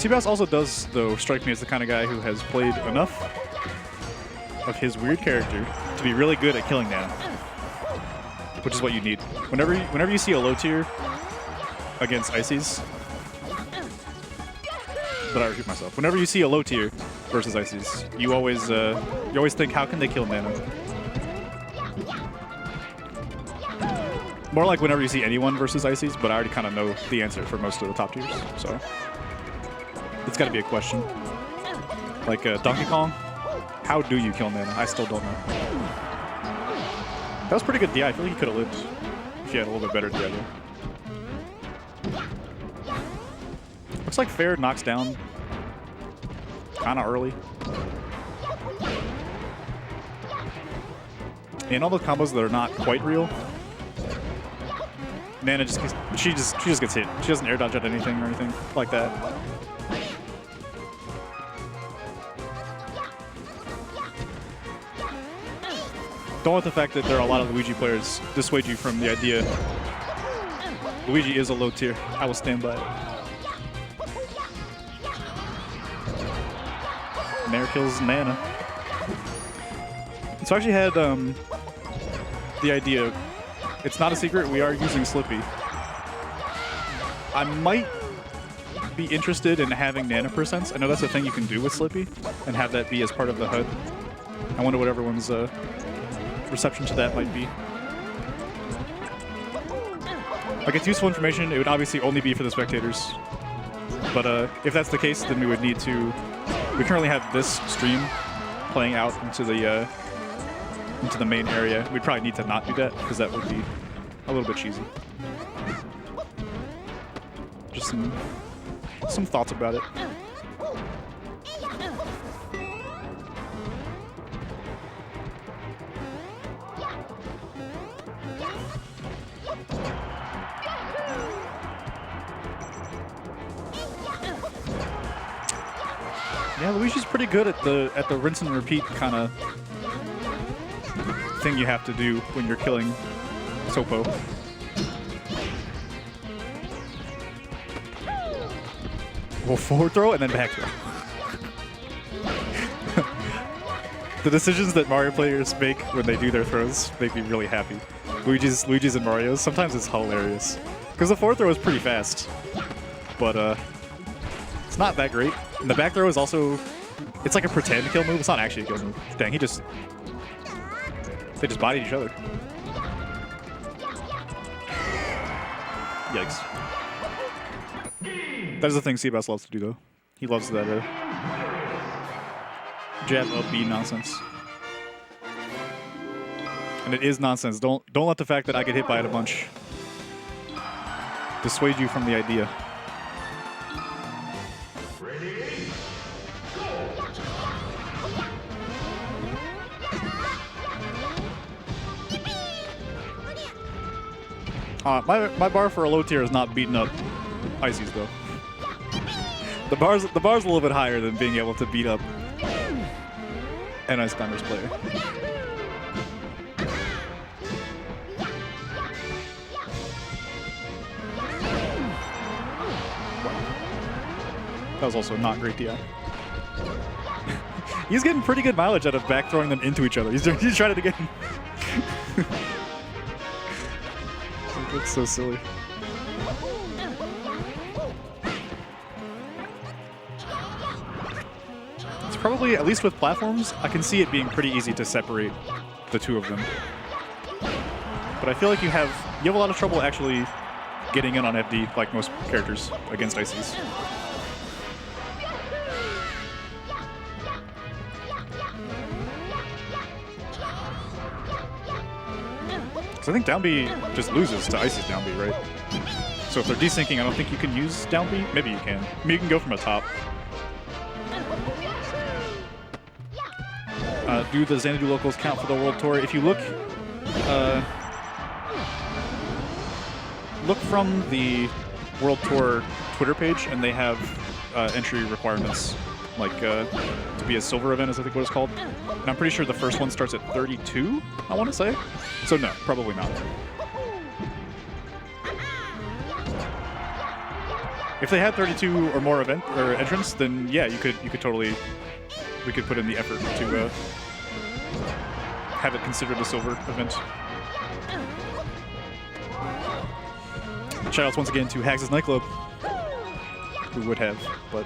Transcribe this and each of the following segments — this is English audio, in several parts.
Seabass also does, though, strike me as the kind of guy who has played enough of his weird character to be really good at killing Nana, which is what you need. Whenever you see a low tier against Ices, but I repeat myself. Whenever you see a low tier versus Ices, you always think, how can they kill Nana? More like whenever you see anyone versus Ices, but I already kind of know the answer for most of the top tiers, so it's got to be a question. Like Donkey Kong, how do you kill Nana? I still don't know. That was pretty good DI. I feel like he could have lived if he had a little bit better DI though. Looks like Fair knocks down kind of early. And all the combos that are not quite real, Nana just gets, she just gets hit. She doesn't air dodge at anything or anything like that. Don't let the fact that there are a lot of Luigi players dissuade you from the idea. Luigi is a low tier. I will stand by it. Nair kills Nana. So I actually had the idea. It's not a secret, we are using Slippy. I might be interested in having Nana percents. I know that's a thing you can do with Slippy, and have that be as part of the HUD. I wonder what everyone's reception to that might be. Like, it's useful information. It would obviously only be for the spectators. But if that's the case, then we would need to... We currently have this stream playing out into the main area. We'd probably need to not do that, because that would be a little bit cheesy. Just some thoughts about it. Yeah, Luigi's pretty good at the rinse and repeat kind of thing you have to do when you're killing Sopo. Well, forward throw and then back throw. The decisions that Mario players make when they do their throws make me really happy. Luigi's and Mario's, sometimes it's hilarious. Because the forward throw is pretty fast, but it's not that great. And the back throw is also, it's like a pretend kill move. It's not actually a kill move. Dang, they just bodied each other. Yikes. That is the thing Seabass loves to do, though. He loves that jab up B nonsense. And it is nonsense. Don't let the fact that I get hit by it a bunch dissuade you from the idea. My bar for a low tier is not beating up Ices, though. The bar's a little bit higher than being able to beat up an Ice Climbers player. That was also not great DI. He's getting pretty good mileage out of back throwing them into each other. He's trying it again. That's so silly. It's probably, at least with platforms, I can see it being pretty easy to separate the two of them. But I feel like you have a lot of trouble actually getting in on FD, like most characters, against Ices. I think down B just loses to Ice's down B, right? So if they're desyncing, I don't think you can use down B. Maybe you can. I mean, you can go from a top. Do the Xanadu locals count for the World Tour? If you look from the World Tour Twitter page, and they have entry requirements, like to be a silver event is I think what it's called. And I'm pretty sure the first one starts at 32, I want to say. So no, probably not. If they had 32 or more entrants, then yeah, you could totally, we could put in the effort to have it considered a silver event. Shoutouts once again to Hags' Nightclub, who would have, but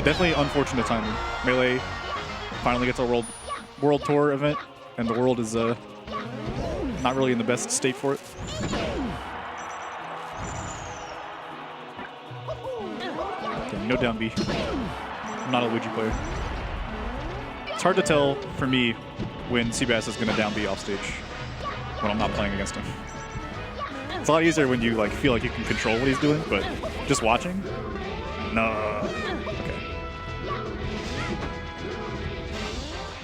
definitely unfortunate timing. Melee finally gets a world tour event, and the world is not really in the best state for it. Okay, no down B. I'm not a Luigi player. It's hard to tell for me when Seabass is going to down B off stage when I'm not playing against him. It's a lot easier when you like feel like you can control what he's doing, but just watching, no. Okay.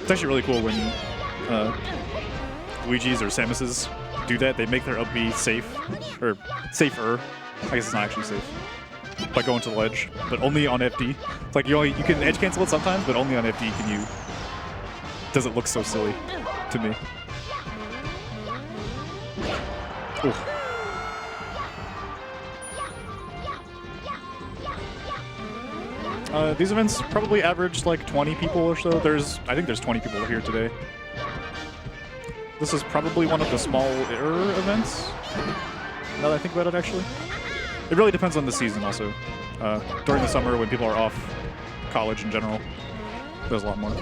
It's actually really cool when Luigi's or Samus's do that. They make their up B safe, or safer. I guess it's not actually safe by going to the ledge, but only on FD. It's like you can edge cancel it sometimes, but only on FD can you. Does it look so silly to me? Ooh. These events probably average like 20 people or so. I think there's 20 people here today. This is probably one of the smaller events, now that I think about it, actually. It really depends on the season also. During the summer when people are off college in general, there's a lot more.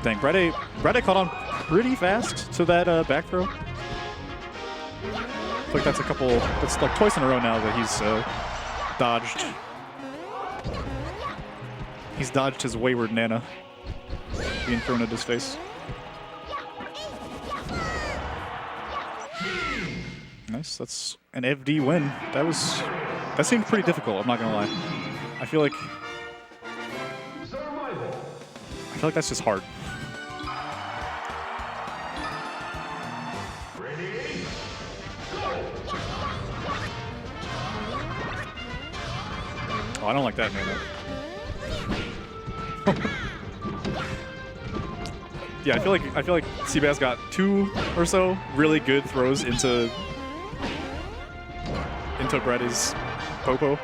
Dang, bradday caught on pretty fast to that back throw. I feel like that's that's like twice in a row now that he's dodged. He's dodged his wayward Nana being thrown at his face. Nice, that's an FD win. That seemed pretty difficult, I'm not gonna lie. I feel like that's just hard. Oh, I don't like that, Nana. Yeah, I feel like Seabass got 2 or so really good throws into Bradday's popo,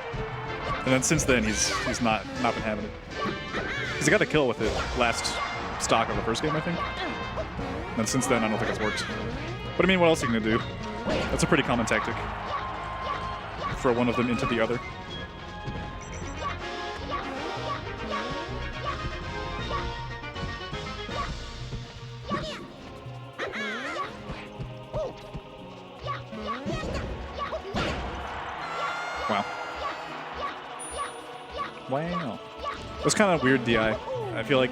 and then since then he's not been having it. He got a kill with it last stock of the first game, I think. And then since then, I don't think it's worked. But I mean, what else are you gonna do? That's a pretty common tactic. Throw one of them into the other. Wow. That's kind of weird DI. I feel like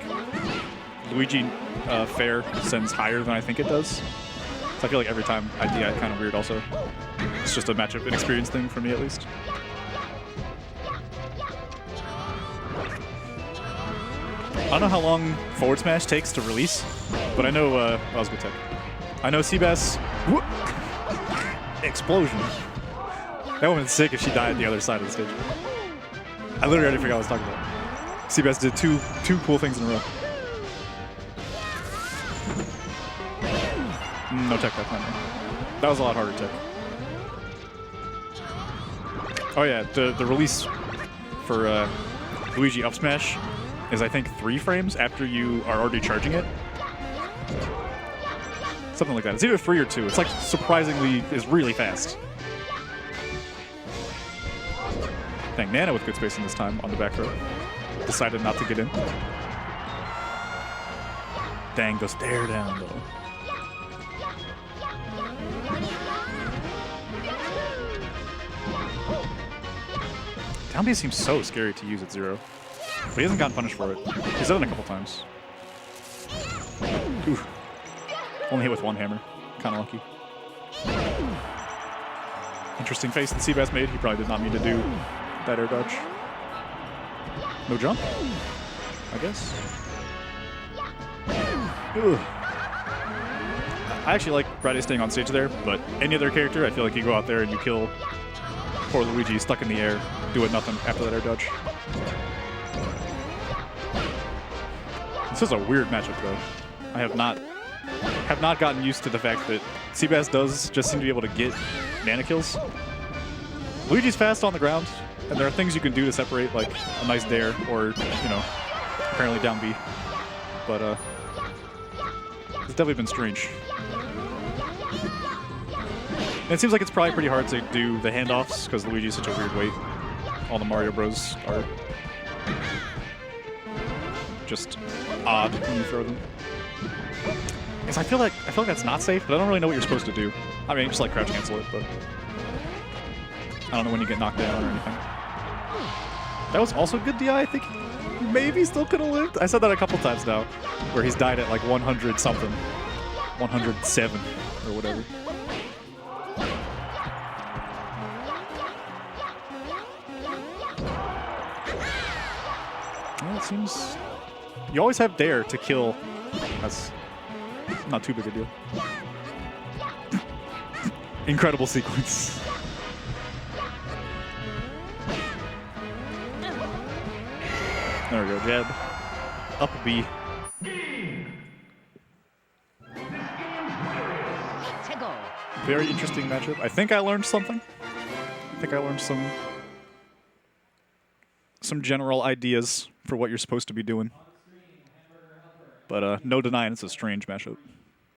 Luigi fair sends higher than I think it does. So I feel like every time I DI kind of weird also. It's just a matchup inexperience thing for me at least. I don't know how long forward smash takes to release, but I know that was good tech. I know Seabass explosion. That would have been sick if she died the other side of the stage. I literally already forgot what I was talking about. Seabass did two cool things in a row. No tech that time. That was a lot harder tech. Oh yeah, the release for Luigi up smash is I think 3 frames after you are already charging it. Something like that. It's either 3 or 2. It's like surprisingly is really fast. Dang, Nana with good spacing this time on the back row. Decided not to get in. Dang, the stare down though. Down B seems so scary to use at 0. But he hasn't gotten punished for it. He's done it a couple times. Oof. Only hit with 1 hammer. Kinda lucky. Interesting face that Seabass made. He probably did not mean to do that air dodge. No jump, I guess. Ugh. I actually like bradday staying on stage there, but any other character, I feel like you go out there and you kill poor Luigi stuck in the air, doing nothing after that air dodge. This is a weird matchup, though. I have not gotten used to the fact that Seabass does just seem to be able to get Nana kills. Luigi's fast on the ground, and there are things you can do to separate, like a nice dare or, you know, apparently down B. But it's definitely been strange. And it seems like it's probably pretty hard to do the handoffs because Luigi's such a weird weight. All the Mario Bros are just odd when you throw them. Because I feel like that's not safe, but I don't really know what you're supposed to do. I mean, just like crouch cancel it, but I don't know when you get knocked down or anything. That was also good DI. I think he maybe still could have lived. I said that a couple times now, where he's died at like 100 something, 107 or whatever. Well, it seems you always have dare to kill. That's not too big a deal. Incredible sequence. There we go, jab. Up B. Very interesting matchup. I think I learned something. I think I learned some general ideas for what you're supposed to be doing. But no denying it's a strange matchup.